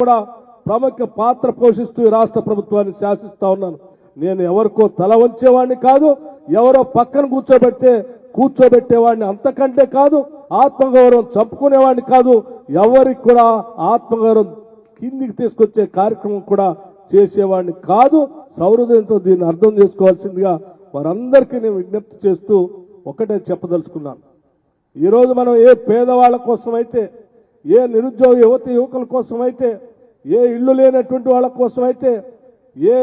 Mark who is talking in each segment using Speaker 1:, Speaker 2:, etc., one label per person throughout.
Speaker 1: కూడా ప్రముఖ పాత్ర పోషిస్తూ ఈ రాష్ట్ర ప్రభుత్వాన్ని శాసిస్తా ఉన్నాను. నేను ఎవరికో తల వంచేవాడిని కాదు, ఎవరో పక్కన కూర్చోబెట్టేవాడిని అంతకంటే కాదు, ఆత్మగౌరవం చంపుకునేవాడిని కాదు, ఎవరికి కూడా ఆత్మగౌరవం కిందికి తీసుకొచ్చే కార్యక్రమం కూడా చేసేవాడిని కాదు. సౌహృదయంతో దీన్ని అర్థం చేసుకోవాల్సిందిగా వారందరికీ నేను విజ్ఞప్తి చేస్తూ ఒకటే చెప్పదలుచుకున్నాను. ఈరోజు మనం ఏ పేదవాళ్ళ కోసమైతే, ఏ నిరుద్యోగ యువకుల కోసమైతే, ఏ ఇళ్లు లేనటువంటి వాళ్ళ కోసమైతే, ఏ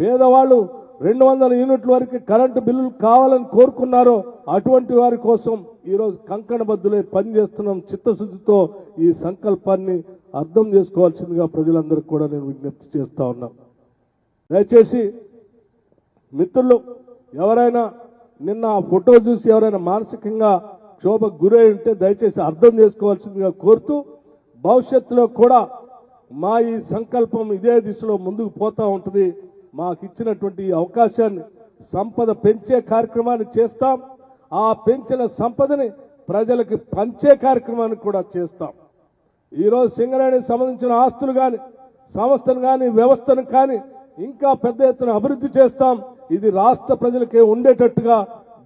Speaker 1: పేదవాళ్ళు 200 యూనిట్ల వరకు కరెంటు బిల్లులు కావాలని కోరుకున్నారో అటువంటి వారి కోసం ఈరోజు కంకణబద్దులై పనిచేస్తున్నాం. చిత్తశుద్ధితో ఈ సంకల్పాన్ని అర్థం చేసుకోవాల్సిందిగా ప్రజలందరికీ కూడా నేను విజ్ఞప్తి చేస్తా ఉన్నాను. దయచేసి మిత్రులు ఎవరైనా నిన్న ఆ ఫోటో చూసి ఎవరైనా మానసికంగా క్షోభకు గురై ఉంటే దయచేసి అర్థం చేసుకోవాల్సిందిగా కోరుతూ, భవిష్యత్తులో కూడా మా ఈ సంకల్పం ఇదే దిశలో ముందుకు పోతా ఉంటుంది. మాకు ఇచ్చినటువంటి అవకాశాన్ని సంపద పెంచే కార్యక్రమాన్ని చేస్తాం. ఆ పెంచిన సంపదని ప్రజలకు పంచే కార్యక్రమాన్ని కూడా చేస్తాం. ఈరోజు సింగరేణికి సంబంధించిన ఆస్తులు కానీ, సంస్థను కానీ, వ్యవస్థను కానీ ఇంకా పెద్ద ఎత్తున అభివృద్ధి చేస్తాం. ఇది రాష్ట్ర ప్రజలకే ఉండేటట్టుగా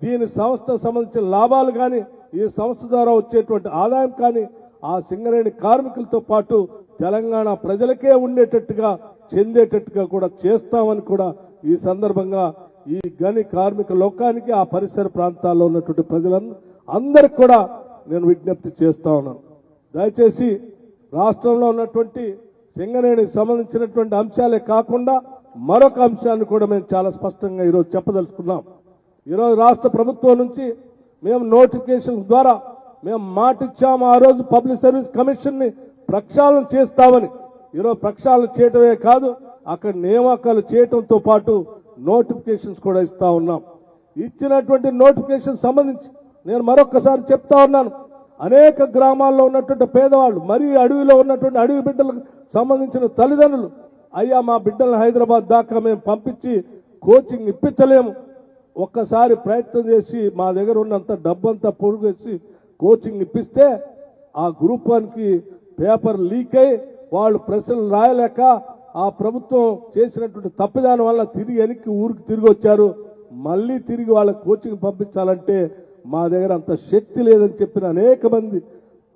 Speaker 1: దీని సంస్థ సంబంధించిన లాభాలు కానీ, ఈ సంస్థ ద్వారా వచ్చేటువంటి ఆదాయం కానీ ఆ సింగరేణి కార్మికులతో పాటు తెలంగాణ ప్రజలకే ఉండేటట్టుగా, చెందేటట్టుగా కూడా చేస్తామని కూడా ఈ సందర్భంగా ఈ గని కార్మిక లోకానికి, ఆ పరిసర ప్రాంతాల్లో ఉన్నటువంటి ప్రజలందరికీ కూడా నేను విజ్ఞప్తి చేస్తా ఉన్నాను. దయచేసి రాష్ట్రంలో ఉన్నటువంటి సింగరేణికి సంబంధించినటువంటి అంశాలే కాకుండా మరొక అంశాన్ని కూడా మేము చాలా స్పష్టంగా ఈరోజు చెప్పదలుచుకున్నాం. ఈరోజు రాష్ట్ర ప్రభుత్వం నుంచి మేము నోటిఫికేషన్స్ ద్వారా మేము మాట ఇచ్చాము. ఆ రోజు పబ్లిక్ సర్వీస్ కమిషన్ ని ప్రక్షాళన చేస్తామని. ఈరోజు ప్రక్షాళన చేయటమే కాదు, అక్కడ నియామకాలు చేయటంతో పాటు నోటిఫికేషన్స్ కూడా ఇస్తా ఉన్నాం. ఇచ్చినటువంటి నోటిఫికేషన్ సంబంధించి నేను మరొకసారి చెప్తా ఉన్నాను. అనేక గ్రామాల్లో ఉన్నటువంటి పేదవాళ్ళు, మరీ అడవిలో ఉన్నటువంటి అడవి బిడ్డలకు సంబంధించిన తల్లిదండ్రులు, అయ్యా మా బిడ్డలను హైదరాబాద్ దాకా మేము పంపించి కోచింగ్ ఇప్పించలేము, ఒక్కసారి ప్రయత్నం చేసి మా దగ్గర ఉన్నంత డబ్బంతా పొడుగేసి కోచింగ్ ఇప్పిస్తే ఆ గ్రూప్ 1కి పేపర్ లీక్ అయి వాళ్ళు ప్రశ్నలు రాయలేక ఆ ప్రభుత్వం చేసినటువంటి తప్పిదాని వల్ల తిరిగి వెనక్కి ఊరికి తిరిగి వచ్చారు. మళ్ళీ తిరిగి వాళ్ళ కోచింగ్ పంపించాలంటే మా దగ్గర అంత శక్తి లేదని చెప్పిన అనేక మంది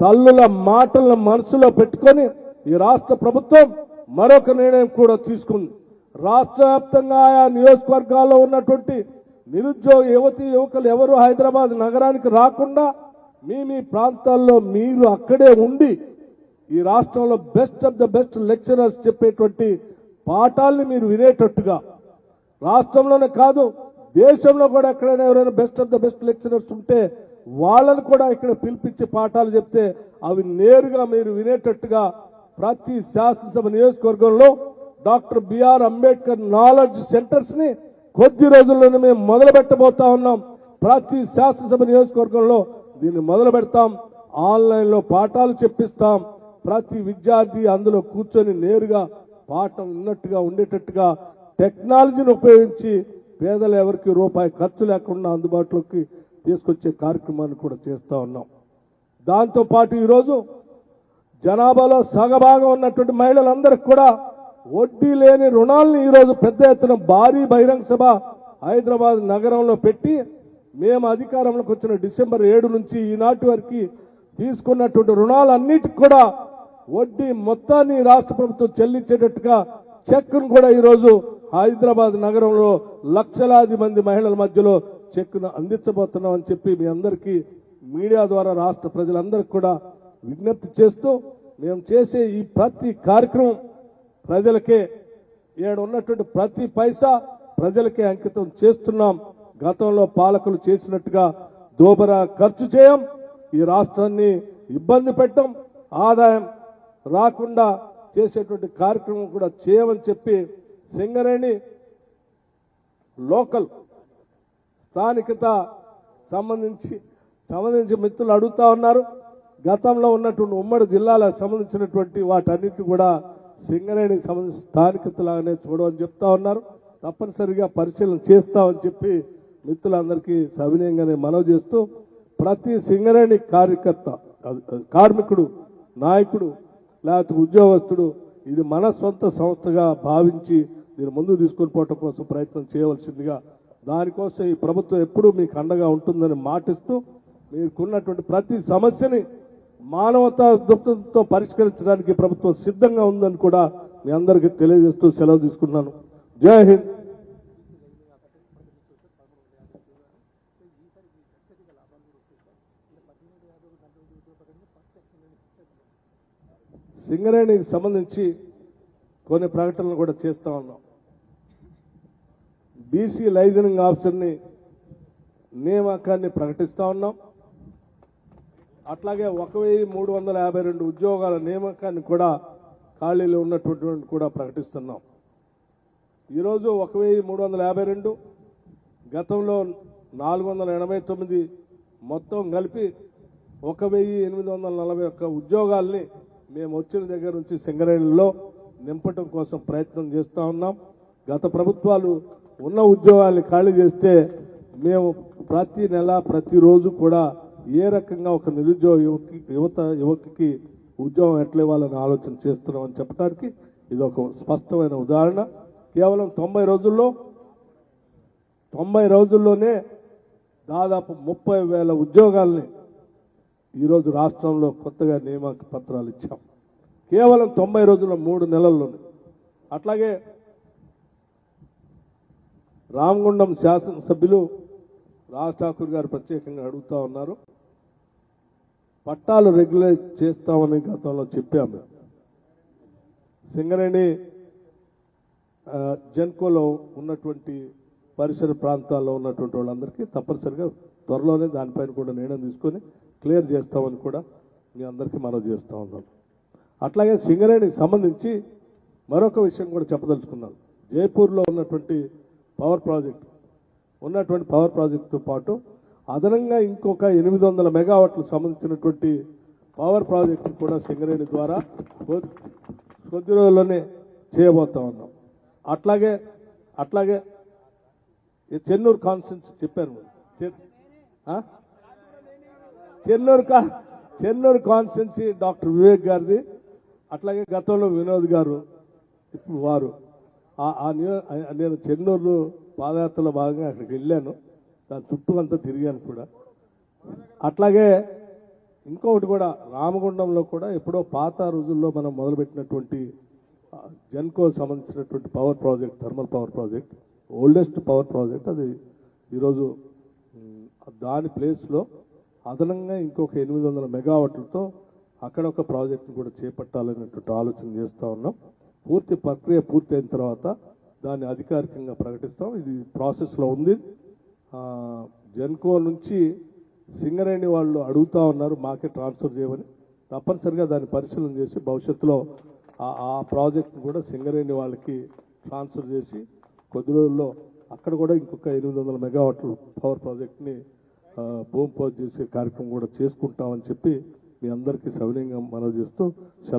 Speaker 1: తల్లుల మాటలను మనసులో పెట్టుకొని ఈ రాష్ట్ర ప్రభుత్వం మరొక నిర్ణయం కూడా తీసుకుంది. రాష్ట్ర వ్యాప్తంగా ఆయా నియోజకవర్గాల్లో ఉన్నటువంటి నిరుద్యోగ యువకులు ఎవరు హైదరాబాద్ నగరానికి రాకుండా మీ ప్రాంతాల్లో మీరు అక్కడే ఉండి ఈ రాష్ట్రంలో best of the best lecturers చెప్పేటువంటి పాఠాలని మీరు వినేటట్టుగా, రాష్ట్రంలోనే కాదు దేశంలో కూడా ఎక్కడైనా ఎవరైనా best of the best lecturers ఉంటే వాళ్ళని కూడా ఇక్కడ పిలిపించి పాఠాలు చెప్తే అవి నేరుగా మీరు వినేటట్టుగా ప్రతి శాసనసభ నియోజకవర్గంలో doctor B R Ambedkar knowledge centres ని కొద్ది రోజుల్లోనే మేము మొదలు పెట్టబోతా ఉన్నాం. ప్రతి శాసనసభ నియోజకవర్గంలో దీన్ని మొదలు పెడతాం. ఆన్లైన్లో పాఠాలు చెప్పిస్తాం. ప్రతి విద్యార్థి అందులో కూర్చొని నేరుగా పాఠం ఉన్నట్టుగా ఉండేటట్టుగా టెక్నాలజీని ఉపయోగించి పేదలు ఎవరికి రూపాయి ఖర్చు లేకుండా అందుబాటులోకి తీసుకొచ్చే కార్యక్రమాన్ని కూడా చేస్తా ఉన్నాం. దాంతోపాటు ఈరోజు జనాభాలో సగభాగం ఉన్నటువంటి మహిళలందరికీ కూడా వడ్డీ లేని రుణాలను ఈరోజు పెద్ద ఎత్తున భారీ బహిరంగ సభ హైదరాబాద్ నగరంలో పెట్టి మేము అధికారంలోకి వచ్చిన డిసెంబర్ 7 నుంచి ఈనాటి వరకు తీసుకున్నటువంటి రుణాలన్నిటికి కూడా వడ్డీ మొత్తాన్ని రాష్ట్ర ప్రభుత్వం చెల్లించేటట్టుగా చెక్కును కూడా ఈరోజు హైదరాబాద్ నగరంలో లక్షలాది మంది మహిళల మధ్యలో చెక్కును అందించబోతున్నామని చెప్పి మీ అందరికీ మీడియా ద్వారా రాష్ట్ర ప్రజలందరికీ కూడా విజ్ఞప్తి చేస్తూ, మేము చేసే ఈ ప్రతి కార్యక్రమం ప్రజలకే, ఏడు ఉన్నటువంటి ప్రతి పైసా ప్రజలకే అంకితం చేస్తున్నాం. గతంలో పాలకులు చేసినట్టుగా దోబరా ఖర్చు చేయం, ఈ రాష్ట్రాన్ని ఇబ్బంది పెట్టం, ఆదాయం రాకుండా చేసేటువంటి కార్యక్రమం కూడా చేయమని చెప్పి సింగరేణి లోకల్ స్థానికత సంబంధించి మిత్రులు అడుగుతా ఉన్నారు. గతంలో ఉన్నటువంటి ఉమ్మడి జిల్లాలకు సంబంధించినటువంటి వాటన్నిటి కూడా సింగరేణికి సంబంధించిన స్థానికతలాగానే చూడమని చెప్తా ఉన్నారు. తప్పనిసరిగా పరిశీలన చేస్తామని చెప్పి మిత్రులందరికీ సవినయంగానే మనవి చేస్తూ, ప్రతి సింగరేణి కార్మికుడు, నాయకుడు, లేకపోతే ఉద్యోగస్తుడు ఇది మన సొంత సంస్థగా భావించి దీన్ని ముందుకు తీసుకొని పోవటం కోసం ప్రయత్నం చేయవలసిందిగా, దానికోసం ఈ ప్రభుత్వం ఎప్పుడూ మీకు అండగా ఉంటుందని మాటిస్తూ, మీకున్నటువంటి ప్రతి సమస్యని మానవతా దృక్పథంతో పరిష్కరించడానికి ప్రభుత్వం సిద్ధంగా ఉందని కూడా మీ అందరికీ తెలియజేస్తూ సెలవు తీసుకున్నాను. జై హింద్. సింగరేణికి సంబంధించి కొన్ని ప్రకటనలు కూడా చేస్తా ఉన్నాం. బీసీ లైజనింగ్ ఆఫీసర్ని నియామకాన్ని ప్రకటిస్తా ఉన్నాం. అట్లాగే 1352 ఉద్యోగాల నియామకాన్ని కూడా ఖాళీలు ఉన్నటువంటి కూడా ప్రకటిస్తున్నాం. ఈరోజు 1352, గతంలో 489, మొత్తం కలిపి 1841 ఉద్యోగాల్ని మేము వచ్చిన దగ్గర నుంచి సింగరేణిలో నింపటం కోసం ప్రయత్నం చేస్తూ ఉన్నాం. గత ప్రభుత్వాలు ఉన్న ఉద్యోగాల్ని ఖాళీ చేస్తే మేము ప్రతి నెల ప్రతిరోజు కూడా ఏ రకంగా ఒక నిరుద్యోగ యువకుకి ఉద్యోగం ఎట్లా ఇవ్వాలని ఆలోచన చేస్తున్నామని చెప్పడానికి ఇది ఒక స్పష్టమైన ఉదాహరణ. కేవలం 90 రోజుల్లోనే దాదాపు 30,000 ఉద్యోగాల్ని ఈరోజు రాష్ట్రంలో కొత్తగా నియామక పత్రాలు ఇచ్చాం. కేవలం 90 రోజుల్లో 3 నెలల్లోనే. అట్లాగే రామగుండం శాసనసభ్యులు రాజ్ ఠాకూర్ గారు ప్రత్యేకంగా అడుగుతా ఉన్నారు. పట్టాలు రెగ్యులైజ్ చేస్తామని గతంలో చెప్పాము. సింగరేణి జెన్కోలో ఉన్నటువంటి పరిసర ప్రాంతాల్లో ఉన్నటువంటి వాళ్ళందరికీ తప్పనిసరిగా త్వరలోనే దానిపైన కూడా నిర్ణయం తీసుకొని క్లియర్ చేస్తామని కూడా మీ అందరికీ మనవి చేస్తూ ఉన్నాం. అట్లాగే సింగరేణికి సంబంధించి మరొక విషయం కూడా చెప్పదలుచుకున్నాను. జైపూర్లో ఉన్నటువంటి పవర్ ప్రాజెక్టుతో పాటు అదనంగా ఇంకొక 800 మెగావాట్లు సంబంధించినటువంటి పవర్ ప్రాజెక్టు కూడా సింగరేణి ద్వారా కొద్ది రోజుల్లోనే చేయబోతా ఉన్నాం. అట్లాగే చెన్నూరు కాన్స్టిట్యూన్సీ చెప్పాను. చెన్నూరు కాన్స్టిట్యూన్సీ డాక్టర్ వివేక్ గారిది. అట్లాగే గతంలో వినోద్ గారు, ఇప్పుడు వారు. నేను చెన్నూరు పాదయాత్రలో భాగంగా అక్కడికి వెళ్ళాను. దాని చుట్టూ అంతా తిరిగాను కూడా. అట్లాగే ఇంకొకటి కూడా రామగుండంలో కూడా ఎప్పుడో పాత రోజుల్లో మనం మొదలుపెట్టినటువంటి జెన్కో సంబంధించినటువంటి power project, thermal power project, oldest power project. అది ఈరోజు దాని ప్లేస్లో అదనంగా ఇంకొక 800 మెగావాట్లతో అక్కడ ఒక ప్రాజెక్టును కూడా చేపట్టాలనేటువంటి ఆలోచన చేస్తూ ఉన్నాం. పూర్తి ప్రక్రియ పూర్తయిన తర్వాత దాన్ని అధికారికంగా ప్రకటిస్తాం. ఇది ప్రాసెస్లో ఉంది. జెన్కో నుంచి సింగరేణి వాళ్ళు అడుగుతూ ఉన్నారు మాకే ట్రాన్స్ఫర్ చేయమని. తప్పనిసరిగా దాన్ని పరిశీలన చేసి భవిష్యత్తులో ఆ ప్రాజెక్ట్ను కూడా సింగరేణి వాళ్ళకి ట్రాన్స్ఫర్ చేసి కొద్ది రోజుల్లో అక్కడ కూడా ఇంకొక 800 మెగావాట్ల పవర్ ప్రాజెక్ట్ని భూమి పూజ చేసే కార్యక్రమం కూడా చేసుకుంటామని చెప్పి మీ అందరికీ సవినయంగా మనవి చేస్తూ